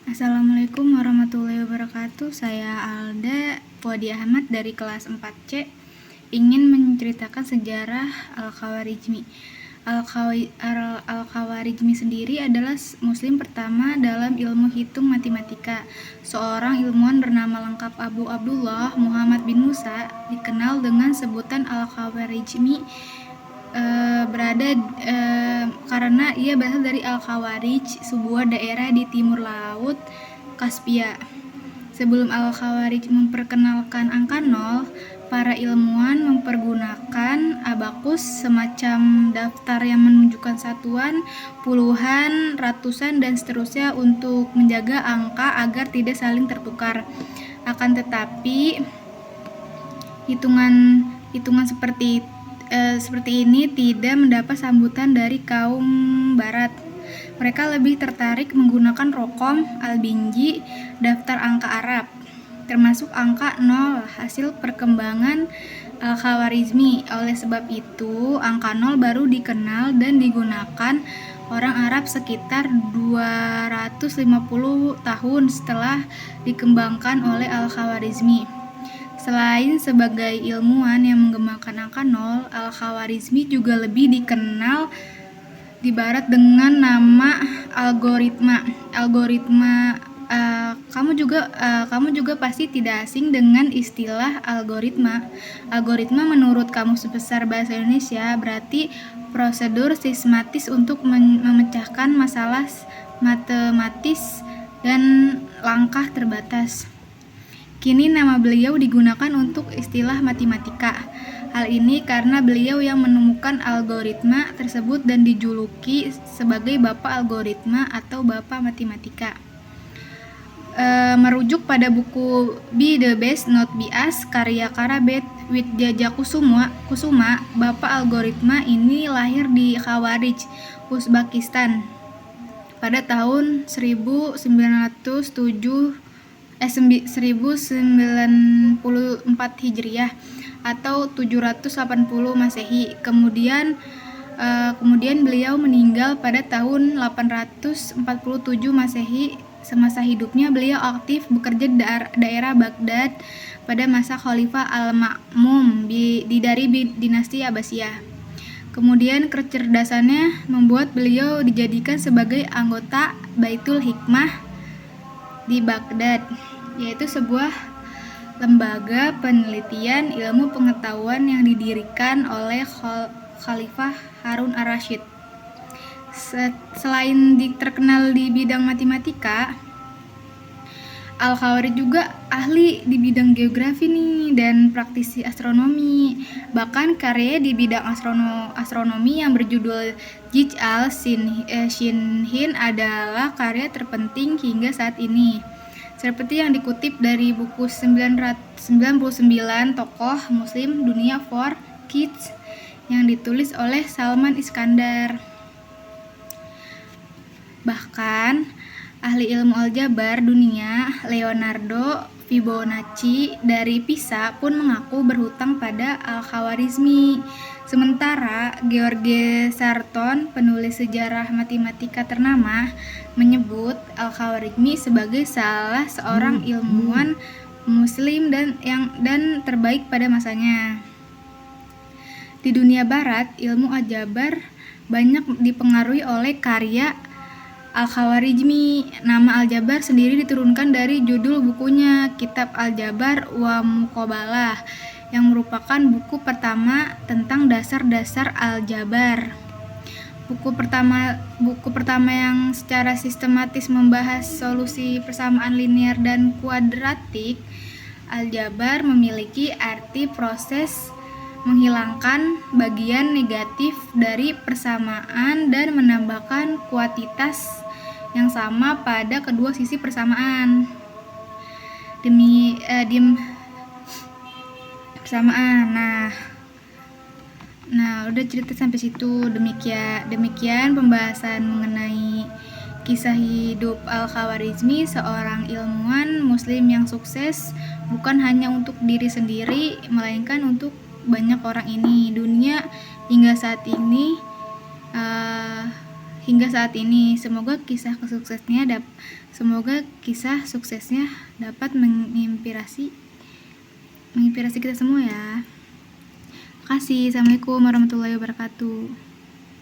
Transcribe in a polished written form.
Assalamualaikum warahmatullahi wabarakatuh. Saya Alda Puadi Ahmad dari kelas 4C ingin menceritakan sejarah Al-Khawarizmi. Al-Khawarizmi sendiri adalah muslim pertama dalam ilmu hitung matematika. Seorang ilmuwan bernama lengkap Abu Abdullah Muhammad bin Musa, dikenal dengan sebutan Al-Khawarizmi, karena ia berasal dari Al-Khawarij, sebuah daerah di timur laut Kaspia. Sebelum Al-Khawarij memperkenalkan angka 0, para ilmuwan mempergunakan abakus, semacam daftar yang menunjukkan satuan, puluhan, ratusan, dan seterusnya untuk menjaga angka agar tidak saling tertukar. Akan tetapi, hitungan seperti ini tidak mendapat sambutan dari kaum barat. Mereka lebih tertarik menggunakan rokom, al-binji, daftar angka Arab, termasuk angka 0, hasil perkembangan Al-Khawarizmi. Oleh sebab itu, angka 0 baru dikenal dan digunakan orang Arab sekitar 250 tahun setelah dikembangkan oleh Al-Khawarizmi. Selain sebagai ilmuwan yang mengembangkan angka 0, Al-Khawarizmi juga lebih dikenal di barat dengan nama algoritma. Kamu juga pasti tidak asing dengan istilah algoritma. Algoritma menurut Kamus Besar Bahasa Indonesia berarti prosedur sistematis untuk memecahkan masalah matematis dan langkah terbatas. Kini nama beliau digunakan untuk istilah matematika. Hal ini karena beliau yang menemukan algoritma tersebut dan dijuluki sebagai Bapak Algoritma atau Bapak Matematika. Merujuk pada buku Be the Best Not Be Us karya Karabet Widjaja Kusuma, Bapak Algoritma ini lahir di Khawarij, Uzbekistan pada tahun 1094 Hijriah atau 780 Masehi. Kemudian beliau meninggal pada tahun 847 Masehi. Semasa hidupnya beliau aktif bekerja di daerah Baghdad pada masa Khalifah Al-Ma'mum dari dinasti Abbasiyah. Kemudian kecerdasannya membuat beliau dijadikan sebagai anggota Baitul Hikmah di Baghdad, yaitu sebuah lembaga penelitian ilmu pengetahuan yang didirikan oleh Khalifah Harun ar-Rasyid. Selain terkenal di bidang matematika, Al-Khawarij juga ahli di bidang geografi dan praktisi astronomi. Bahkan karya di bidang astronomi yang berjudul Jij al-Shinhin adalah karya terpenting hingga saat ini. Seperti yang dikutip dari buku 99 Tokoh Muslim Dunia for Kids yang ditulis oleh Salman Iskandar. Bahkan ahli ilmu aljabar dunia Leonardo Fibonacci dari Pisa pun mengaku berhutang pada Al-Khawarizmi. Sementara George Sarton, penulis sejarah matematika ternama, menyebut Al-Khawarizmi sebagai salah seorang ilmuwan muslim dan terbaik pada masanya. Di dunia barat, ilmu aljabar banyak dipengaruhi oleh karya Al-Khawarizmi. Nama aljabar sendiri diturunkan dari judul bukunya, Kitab Al-Jabar wa Muqabalah, yang merupakan buku pertama tentang dasar-dasar aljabar. Buku pertama yang secara sistematis membahas solusi persamaan linear dan kuadratik. Aljabar memiliki arti proses menghilangkan bagian negatif dari persamaan dan menambahkan kuantitas yang sama pada kedua sisi persamaan. Persamaan. Nah, udah cerita sampai situ. Demikian pembahasan mengenai kisah hidup Al-Khawarizmi, seorang ilmuwan muslim yang sukses bukan hanya untuk diri sendiri, melainkan untuk banyak orang ini. Dunia hingga saat ini hingga saat ini. Semoga kisah suksesnya dapat menginspirasi kita semua ya. Terima kasih. Assalamualaikum warahmatullahi wabarakatuh.